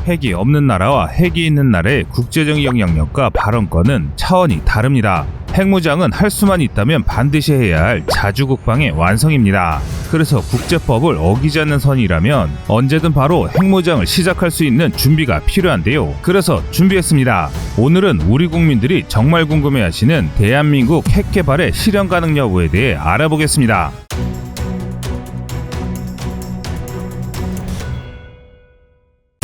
핵이 없는 나라와 핵이 있는 나라의 국제적 영향력과 발언권은 차원이 다릅니다. 핵무장은 할 수만 있다면 반드시 해야 할 자주국방의 완성입니다. 그래서 국제법을 어기지 않는 선이라면 언제든 바로 핵무장을 시작할 수 있는 준비가 필요한데요. 그래서 준비했습니다. 오늘은 우리 국민들이 정말 궁금해하시는 대한민국 핵 개발의 실현 가능 여부에 대해 알아보겠습니다.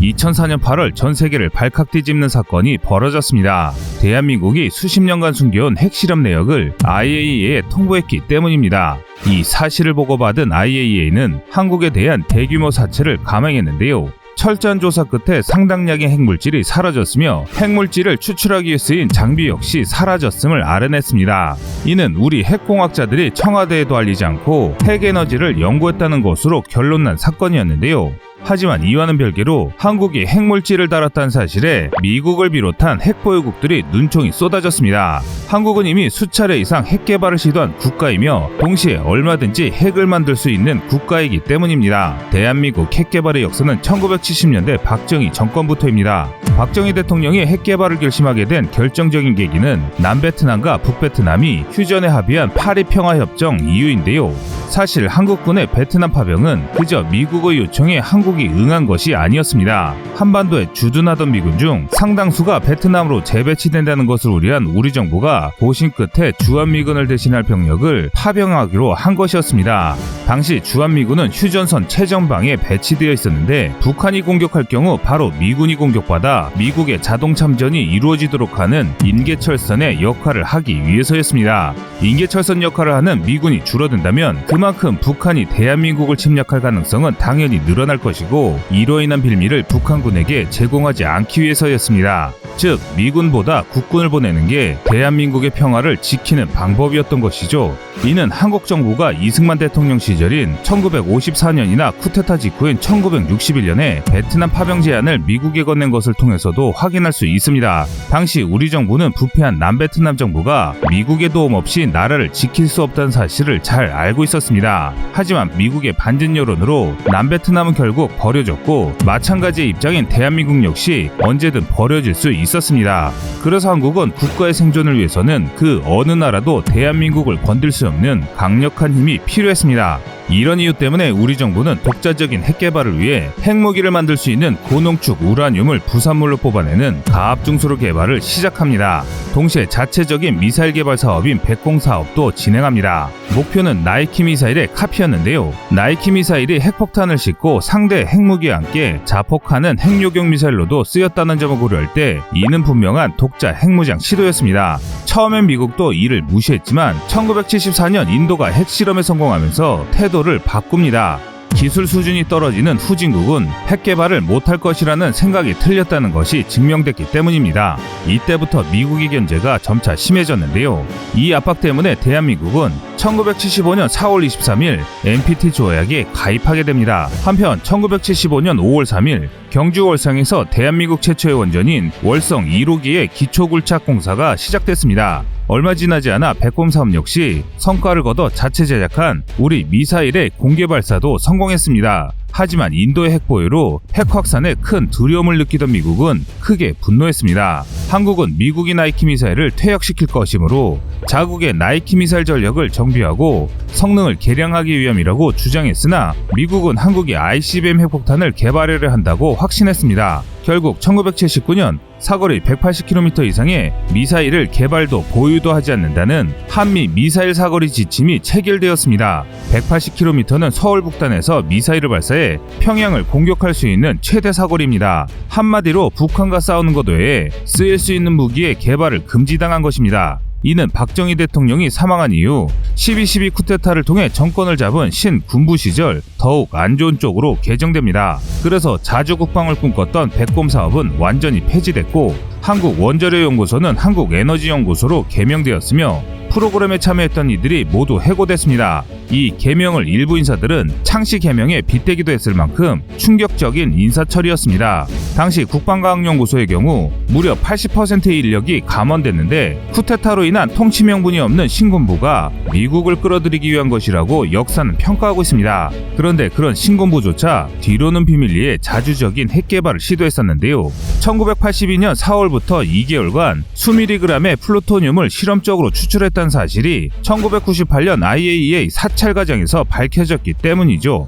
2004년 8월 전 세계를 발칵 뒤집는 사건이 벌어졌습니다. 대한민국이 수십 년간 숨겨온 핵실험 내역을 IAEA에 통보했기 때문입니다. 이 사실을 보고받은 IAEA는 한국에 대한 대규모 사체를 감행했는데요. 철저한 조사 끝에 상당량의 핵물질이 사라졌으며 핵물질을 추출하기 위해 쓰인 장비 역시 사라졌음을 알아냈습니다. 이는 우리 핵공학자들이 청와대에도 알리지 않고 핵에너지를 연구했다는 것으로 결론난 사건이었는데요. 하지만 이와는 별개로 한국이 핵물질을 달았다는 사실에 미국을 비롯한 핵보유국들이 눈총이 쏟아졌습니다. 한국은 이미 수차례 이상 핵 개발을 시도한 국가이며 동시에 얼마든지 핵을 만들 수 있는 국가이기 때문입니다. 대한민국 핵 개발의 역사는 1970년대 박정희 정권부터입니다. 박정희 대통령이 핵 개발을 결심하게 된 결정적인 계기는 남베트남과 북베트남이 휴전에 합의한 파리 평화협정 이후인데요. 사실 한국군의 베트남 파병은 그저 미국의 요청에 한국이 응한 것이 아니었습니다. 한반도에 주둔하던 미군 중 상당수가 베트남으로 재배치된다는 것을 우려한 우리 정부가 고심 끝에 주한미군을 대신할 병력을 파병하기로 한 것이었습니다. 당시 주한미군은 휴전선 최전방에 배치되어 있었는데 북한이 공격할 경우 바로 미군이 공격받아 미국의 자동 참전이 이루어지도록 하는 인계철선의 역할을 하기 위해서였습니다. 인계철선 역할을 하는 미군이 줄어든다면 그만큼 북한이 대한민국을 침략할 가능성은 당연히 늘어날 것이고 이로 인한 빌미를 북한군에게 제공하지 않기 위해서였습니다. 즉 미군보다 국군을 보내는 게 대한민국의 평화를 지키는 방법이었던 것이죠. 이는 한국 정부가 이승만 대통령 시절인 1954년이나 쿠데타 직후인 1961년에 베트남 파병 제안을 미국에 건넨 것을 통해서도 확인할 수 있습니다. 당시 우리 정부는 부패한 남베트남 정부가 미국의 도움 없이 나라를 지킬 수 없다는 사실을 잘 알고 있었습니다. 하지만 미국의 반전 여론으로 남베트남은 결국 버려졌고 마찬가지의 입장인 대한민국 역시 언제든 버려질 수 있었습니다. 그래서 한국은 국가의 생존을 위해서는 그 어느 나라도 대한민국을 건들 수 없는 강력한 힘이 필요했습니다. 이런 이유 때문에 우리 정부는 독자적인 핵 개발을 위해 핵무기를 만들 수 있는 고농축 우라늄을 부산물로 뽑아내는 가압중수로 개발을 시작합니다. 동시에 자체적인 미사일 개발 사업인 백공 사업도 진행합니다. 목표는 나이키 미사일의 카피였는데요. 나이키 미사일이 핵폭탄을 싣고 상대 핵무기와 함께 자폭하는 핵요격 미사일로도 쓰였다는 점을 고려할 때 이는 분명한 독자 핵무장 시도였습니다. 처음엔 미국도 이를 무시했지만 1974년 인도가 핵실험에 성공하면서 태도를 바꿉니다. 기술 수준이 떨어지는 후진국은 핵 개발을 못할 것이라는 생각이 틀렸다는 것이 증명됐기 때문입니다. 이때부터 미국의 견제가 점차 심해졌는데요. 이 압박 때문에 대한민국은 1975년 4월 23일 NPT 조약에 가입하게 됩니다. 한편 1975년 5월 3일 경주 월성에서 대한민국 최초의 원전인 월성 1호기의 기초굴착 공사가 시작됐습니다. 얼마 지나지 않아 백곰 사업 역시 성과를 거둬 자체 제작한 우리 미사일의 공개 발사도 성공했습니다. 하지만 인도의 핵보유로 핵 확산에 큰 두려움을 느끼던 미국은 크게 분노했습니다. 한국은 미국이 나이키 미사일을 퇴역시킬 것이므로 자국의 나이키 미사일 전력을 정비하고 성능을 개량하기 위함이라고 주장했으나 미국은 한국이 ICBM 핵폭탄을 개발해야 한다고 확신했습니다. 결국 1979년 사거리 180km 이상의 미사일을 개발도 보유도 하지 않는다는 한미 미사일 사거리 지침이 체결되었습니다. 180km는 서울 북단에서 미사일을 발사해 평양을 공격할 수 있는 최대 사거리입니다. 한마디로 북한과 싸우는 것 외에 쓰일 수 있는 무기의 개발을 금지당한 것입니다. 이는 박정희 대통령이 사망한 이후 12.12 쿠데타를 통해 정권을 잡은 신 군부 시절 더욱 안 좋은 쪽으로 개정됩니다. 그래서 자주국방을 꿈꿨던 백곰 사업은 완전히 폐지됐고 한국원자력연구소는 한국에너지연구소로 개명되었으며 프로그램에 참여했던 이들이 모두 해고됐습니다. 이 개명을 일부 인사들은 창씨 개명에 빗대기도 했을 만큼 충격적인 인사처리였습니다. 당시 국방과학연구소의 경우 무려 80%의 인력이 감원됐는데 쿠데타로 인한 통치 명분이 없는 신군부가 미국을 끌어들이기 위한 것이라고 역사는 평가하고 있습니다. 그런데 그런 신군부조차 뒤로는 비밀리에 자주적인 핵 개발을 시도했었는데요. 1982년 4월부터 2개월간 수미리그램의 플루토늄을 실험적으로 추출했다는 사실이 1998년 IAEA 사찰 과정에서 밝혀졌기 때문이죠.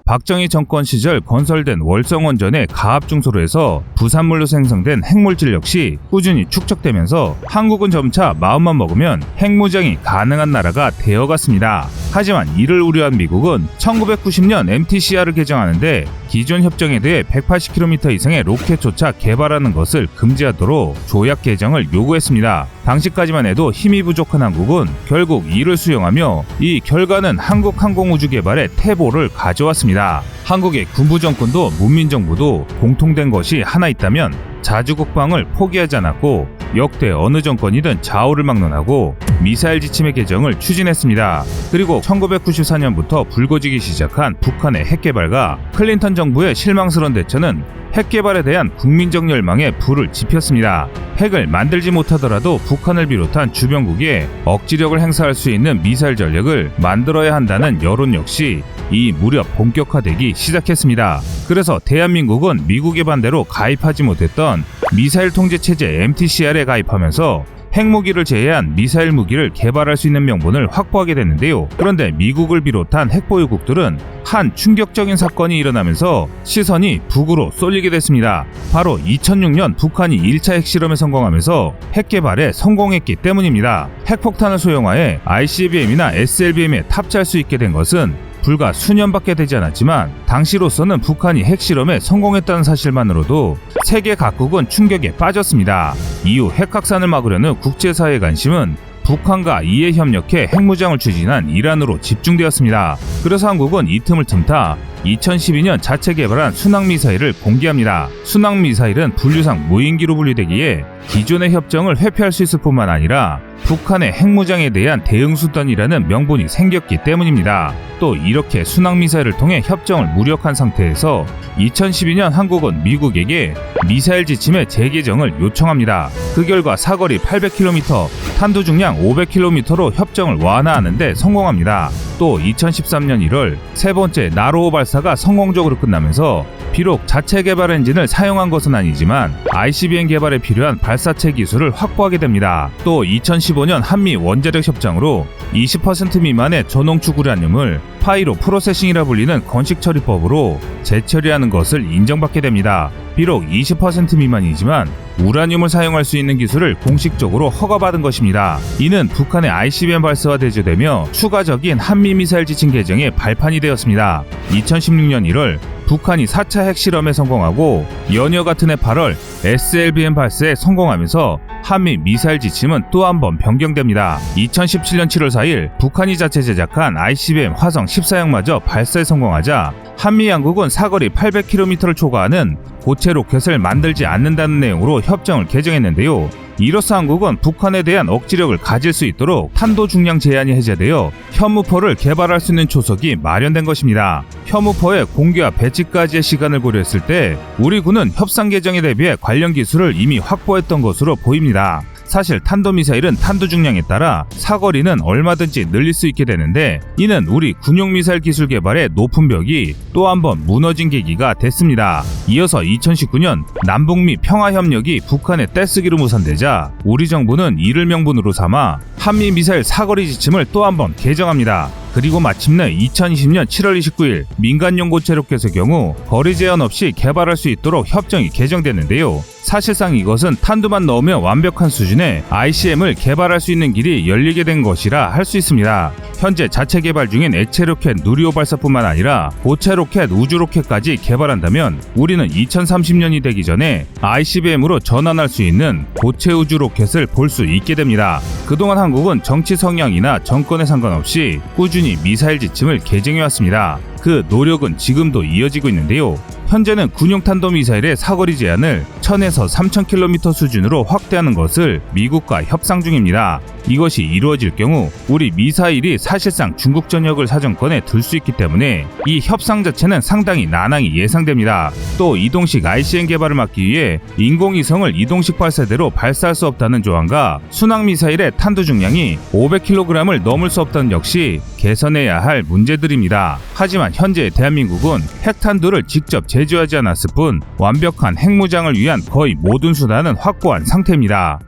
박정희 정권 시절 건설된 월성원전의 가압중소로 해서 부산물로 생성된 핵물질 역시 꾸준히 축적되면서 한국은 점차 마음만 먹으면 핵무장이 가능한 나라가 되어갔습니다. 하지만 이를 우려한 미국은 1990년 MTCR을 개정하는데 기존 협정에 대해 180km 이상의 로켓조차 개발하는 것을 금지하도록 조약 개정을 요구했습니다. 당시까지만 해도 힘이 부족한 한국은 결국 이를 수용하며 이 결과는 한국 항공우주 개발의 태보를 가져왔습니다. 한국의 군부정권도 문민정부도 공통된 것이 하나 있다면 자주국방을 포기하지 않았고 역대 어느 정권이든 좌우를 막론하고 미사일 지침의 개정을 추진했습니다. 그리고 1994년부터 불거지기 시작한 북한의 핵개발과 클린턴 정부의 실망스러운 대처는 핵개발에 대한 국민적 열망에 불을 지폈습니다. 핵을 만들지 못하더라도 북한을 비롯한 주변국에 억지력을 행사할 수 있는 미사일 전력을 만들어야 한다는 여론 역시 이 무렵 본격화되기 시작했습니다. 그래서 대한민국은 미국의 반대로 가입하지 못했던 미사일 통제체제 MTCR에 가입하면서 핵무기를 제외한 미사일 무기를 개발할 수 있는 명분을 확보하게 됐는데요. 그런데 미국을 비롯한 핵보유국들은 한 충격적인 사건이 일어나면서 시선이 북으로 쏠리게 됐습니다. 바로 2006년 북한이 1차 핵실험에 성공하면서 핵개발에 성공했기 때문입니다. 핵폭탄을 소형화해 ICBM이나 SLBM에 탑재할 수 있게 된 것은 불과 수년밖에 되지 않았지만 당시로서는 북한이 핵실험에 성공했다는 사실만으로도 세계 각국은 충격에 빠졌습니다. 이후 핵확산을 막으려는 국제사회의 관심은 북한과 이에 협력해 핵무장을 추진한 이란으로 집중되었습니다. 그래서 한국은 이 틈을 틈타 2012년 자체 개발한 순항미사일을 공개합니다. 순항미사일은 분류상 무인기로 분류되기에 기존의 협정을 회피할 수 있을 뿐만 아니라 북한의 핵무장에 대한 대응수단이라는 명분이 생겼기 때문입니다. 또 이렇게 순항미사일을 통해 협정을 무력한 상태에서 2012년 한국은 미국에게 미사일 지침의 재개정을 요청합니다. 그 결과 사거리 800km, 탄두 중량 500km로 협정을 완화하는 데 성공합니다. 또 2013년 1월 세 번째 나로호 발사가 성공적으로 끝나면서 비록 자체 개발 엔진을 사용한 것은 아니지만 ICBM 개발에 필요한 발사체 기술을 확보하게 됩니다. 또 2015년 한미 원자력 협정으로 20% 미만의 전홍축 우라늄을 파이로 프로세싱이라 불리는 건식처리법으로 재처리하는 것을 인정받게 됩니다. 비록 20% 미만이지만 우라늄을 사용할 수 있는 기술을 공식적으로 허가받은 것입니다. 이는 북한의 ICBM 발사와 대조되며 추가적인 한미 미사일 지침 개정의 발판이 되었습니다. 2016년 1월 북한이 4차 핵실험에 성공하고 연여 같은 해 8월 SLBM 발사에 성공하면서 한미 미사일 지침은 또 한 번 변경됩니다. 2017년 7월 4일 북한이 자체 제작한 ICBM 화성 14형마저 발사에 성공하자 한미 양국은 사거리 800km를 초과하는 고체 로켓을 만들지 않는다는 내용으로 협정을 개정했는데요. 이로써 한국은 북한에 대한 억지력을 가질 수 있도록 탄도 중량 제한이 해제되어 현무포를 개발할 수 있는 초석이 마련된 것입니다. 현무포의 공개와 배치까지의 시간을 고려했을 때 우리 군은 협상 개정에 대비해 관련 기술을 이미 확보했던 것으로 보입니다. 사실 탄도미사일은 탄두 중량에 따라 사거리는 얼마든지 늘릴 수 있게 되는데 이는 우리 군용미사일 기술 개발의 높은 벽이 또 한 번 무너진 계기가 됐습니다. 이어서 2019년 남북미 평화협력이 북한의 떼쓰기로 무산되자 우리 정부는 이를 명분으로 삼아 한미 미사일 사거리 지침을 또 한 번 개정합니다. 그리고 마침내 2020년 7월 29일 민간용 고체 로켓의 경우 거리 제한 없이 개발할 수 있도록 협정이 개정됐는데요. 사실상 이것은 탄두만 넣으면 완벽한 수준의 ICM을 개발할 수 있는 길이 열리게 된 것이라 할 수 있습니다. 현재 자체 개발 중인 액체 로켓 누리호 발사뿐만 아니라 고체 로켓, 우주 로켓까지 개발한다면 우리는 2030년이 되기 전에 ICBM으로 전환할 수 있는 고체 우주 로켓을 볼 수 있게 됩니다. 그동안 한국은 정치 성향이나 정권에 상관없이 꾸준히 미사일 지침을 개정해왔습니다. 그 노력은 지금도 이어지고 있는데요. 현재는 군용탄도미사일의 사거리 제한을 1000에서 3000km 수준으로 확대하는 것을 미국과 협상 중입니다. 이것이 이루어질 경우 우리 미사일이 사실상 중국 전역을 사정권에 둘 수 있기 때문에 이 협상 자체는 상당히 난항이 예상됩니다. 또 이동식 ICM 개발을 막기 위해 인공위성을 이동식 발사대로 발사할 수 없다는 조항과 순항미사일의 탄두 중량이 500kg을 넘을 수 없다는 역시 개선해야 할 문제들입니다. 하지만 현재 대한민국은 핵탄두를 직접 제조하지 않았을 뿐 완벽한 핵무장을 위한 거의 모든 수단은 확보한 상태입니다.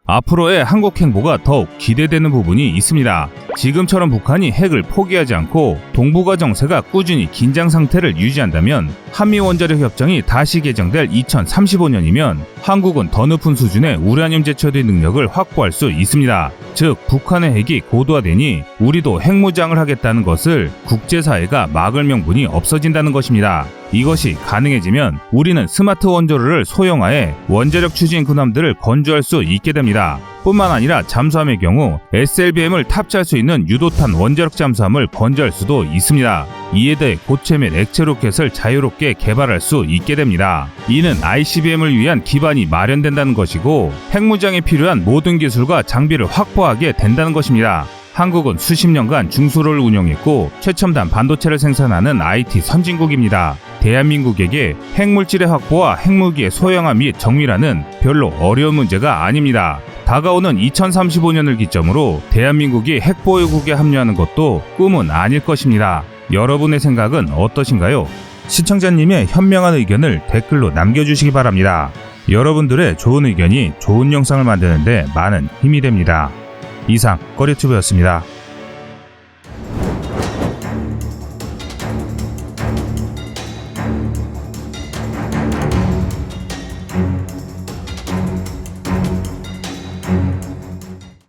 앞으로의 한국 행보가 더욱 기대되는 부분이 있습니다. 지금처럼 북한이 핵을 포기하지 않고 동북아 정세가 꾸준히 긴장 상태를 유지한다면 한미 원자력 협정이 다시 개정될 2035년이면 한국은 더 높은 수준의 우라늄 제처리 능력을 확보할 수 있습니다. 즉 북한의 핵이 고도화되니 우리도 핵무장을 하겠다는 것을 국제사회가 막을 명분이 없어진다는 것입니다. 이것이 가능해지면 우리는 스마트 원조로를 소형화해 원자력 추진 군함들을 건조할 수 있게 됩니다. 뿐만 아니라 잠수함의 경우 SLBM을 탑재할 수 있는 유도탄 원자력 잠수함을 건조할 수도 있습니다. 이에 대해 고체 및 액체 로켓을 자유롭게 개발할 수 있게 됩니다. 이는 ICBM을 위한 기반이 마련된다는 것이고 핵무장에 필요한 모든 기술과 장비를 확보하게 된다는 것입니다. 한국은 수십 년간 중수로를 운영했고 최첨단 반도체를 생산하는 IT 선진국입니다. 대한민국에게 핵물질의 확보와 핵무기의 소형화 및 정밀화는 별로 어려운 문제가 아닙니다. 다가오는 2035년을 기점으로 대한민국이 핵보유국에 합류하는 것도 꿈은 아닐 것입니다. 여러분의 생각은 어떠신가요? 시청자님의 현명한 의견을 댓글로 남겨주시기 바랍니다. 여러분들의 좋은 의견이 좋은 영상을 만드는데 많은 힘이 됩니다. 이상 꺼리튜브였습니다.